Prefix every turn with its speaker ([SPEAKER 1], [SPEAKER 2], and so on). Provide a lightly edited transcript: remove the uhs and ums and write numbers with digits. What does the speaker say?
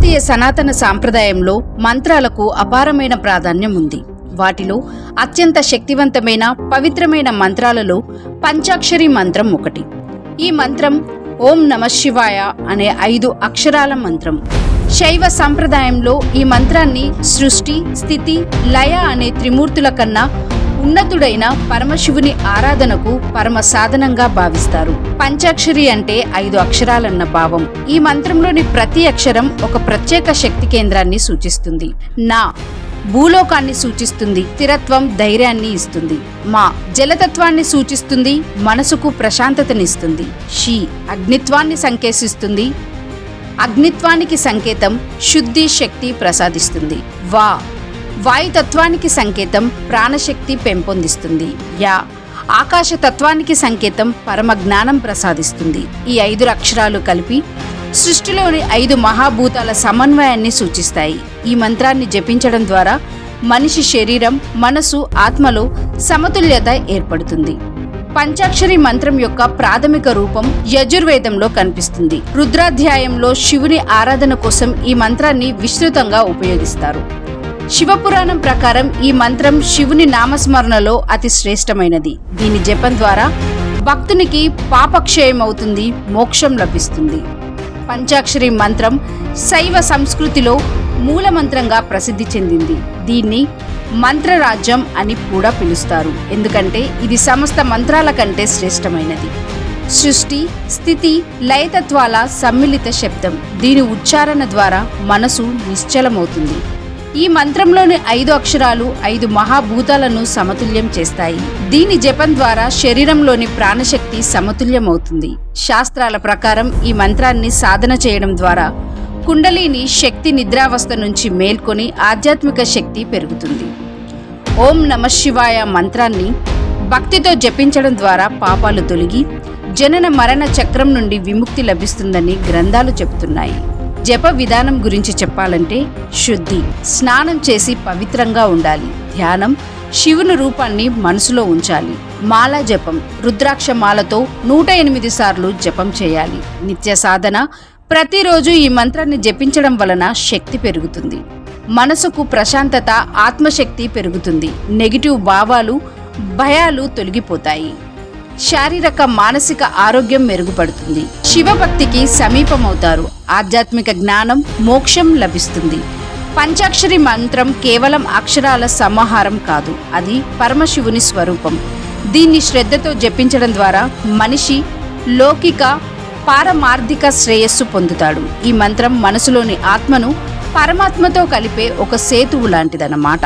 [SPEAKER 1] భారతీయ సనాతన సాంప్రదాయంలో మంత్రాలకు అపారమైన ప్రాధాన్యం ఉంది. వాటిలో అత్యంత శక్తివంతమైన పవిత్రమైన మంత్రాలలో పంచాక్షరి మంత్రం ఒకటి. ఈ మంత్రం ఓం నమఃశివాయ అనే 5 అక్షరాల మంత్రం. శైవ సంప్రదాయంలో ఈ మంత్రాన్ని సృష్టి, స్థితి, లయ అనే త్రిమూర్తుల కన్నా ఉన్నతుడైన పరమశివుని ఆరాధనకు పరమ సాధనంగా భావిస్తారు. పంచాక్షరి అంటే 5 అక్షరాలన్న భావం. ఈ మంత్రంలోని ప్రతి అక్షరం ఒక ప్రత్యేక శక్తి కేంద్రాన్ని సూచిస్తుంది. నా భూలోకాన్ని సూచిస్తుంది, స్థిరత్వం, ధైర్యాన్ని ఇస్తుంది. మా జలతత్వాన్ని సూచిస్తుంది, మనసుకు ప్రశాంతతనిస్తుంది. షి అగ్నిత్వాన్ని సంకేతిస్తుంది, అగ్నిత్వానికి సంకేతం శుద్ధి, శక్తి ప్రసాదిస్తుంది. వా వాయుతత్వానికి సంకేతం ప్రాణశక్తి పెంపొందిస్తుంది. యా ఆకాశతత్వానికి సంకేతం పరమ జ్ఞానం ప్రసాదిస్తుంది. ఈ 5 అక్షరాలు కలిపి సృష్టిలోని 5 మహాభూతాల సమన్వయాన్ని సూచిస్తాయి. ఈ మంత్రాన్ని జపించడం ద్వారా మనిషి శరీరం, మనసు, ఆత్మలో సమతుల్యత ఏర్పడుతుంది. పంచాక్షరి మంత్రం యొక్క ప్రాథమిక రూపం యజుర్వేదంలో కనిపిస్తుంది. రుద్రాధ్యాయంలో శివుని ఆరాధన కోసం ఈ మంత్రాన్ని విస్తృతంగా ఉపయోగిస్తారు. శివపురాణం ప్రకారం ఈ మంత్రం శివుని నామస్మరణలో అతి శ్రేష్టమైనది. దీని జపం ద్వారా భక్తునికి పాపక్షయం అవుతుంది, మోక్షం లభిస్తుంది. పంచాక్షరి మంత్రం శైవ సంస్కృతిలో మూల మంత్రంగా ప్రసిద్ధి చెందింది. దీన్ని మంత్రరాజ్యం అని కూడా పిలుస్తారు, ఎందుకంటే ఇది సమస్త మంత్రాల కంటే శ్రేష్టమైనది. సృష్టి, స్థితి, లయతత్వాల సమ్మిళిత శబ్దం. దీని ఉచ్చారణ ద్వారా మనసు నిశ్చలమవుతుంది. ఈ మంత్రంలోని 5 అక్షరాలు 5 మహాభూతాలను సమతుల్యం చేస్తాయి. దీని జపం ద్వారా శరీరంలోని ప్రాణశక్తి సమతుల్యమవుతుంది. శాస్త్రాల ప్రకారం ఈ మంత్రాన్ని సాధన చేయడం ద్వారా కుండలిని శక్తి నిద్రావస్థ నుంచి మేల్కొని ఆధ్యాత్మిక శక్తి పెరుగుతుంది. ఓం నమఃశివాయ మంత్రాన్ని భక్తితో జపించడం ద్వారా పాపాలు తొలగి జనన మరణ చక్రం నుండి విముక్తి లభిస్తుందని గ్రంథాలు చెబుతున్నాయి. జప విధానం గురించి చెప్పాలంటే శుద్ధి, స్నానం చేసి పవిత్రంగా ఉండాలి. ధ్యానం, శివుని రూపాన్ని మనసులో ఉంచాలి. మాల జపం, రుద్రాక్ష మాలతో 108 సార్లు జపం చేయాలి. నిత్య సాధన, ప్రతిరోజు ఈ మంత్రాన్ని జపించడం వలన శక్తి పెరుగుతుంది. మనసుకు ప్రశాంతత, ఆత్మశక్తి పెరుగుతుంది. నెగిటివ్ భావాలు, భయాలు తొలగిపోతాయి. శారీరక, మానసిక ఆరోగ్యం మెరుగుపడుతుంది. శివభక్తికి సమీపమవుతారు. ఆధ్యాత్మిక జ్ఞానం, మోక్షం లభిస్తుంది. పంచాక్షరి మంత్రం కేవలం అక్షరాల సమాహారం కాదు, అది పరమశివుని స్వరూపం. దీన్ని శ్రద్ధతో జపించడం ద్వారా మనిషి లౌకిక, పారమార్థిక శ్రేయస్సు పొందుతాడు. ఈ మంత్రం మనసులోని ఆత్మను పరమాత్మతో కలిపే ఒక సేతువు లాంటిదన్నమాట.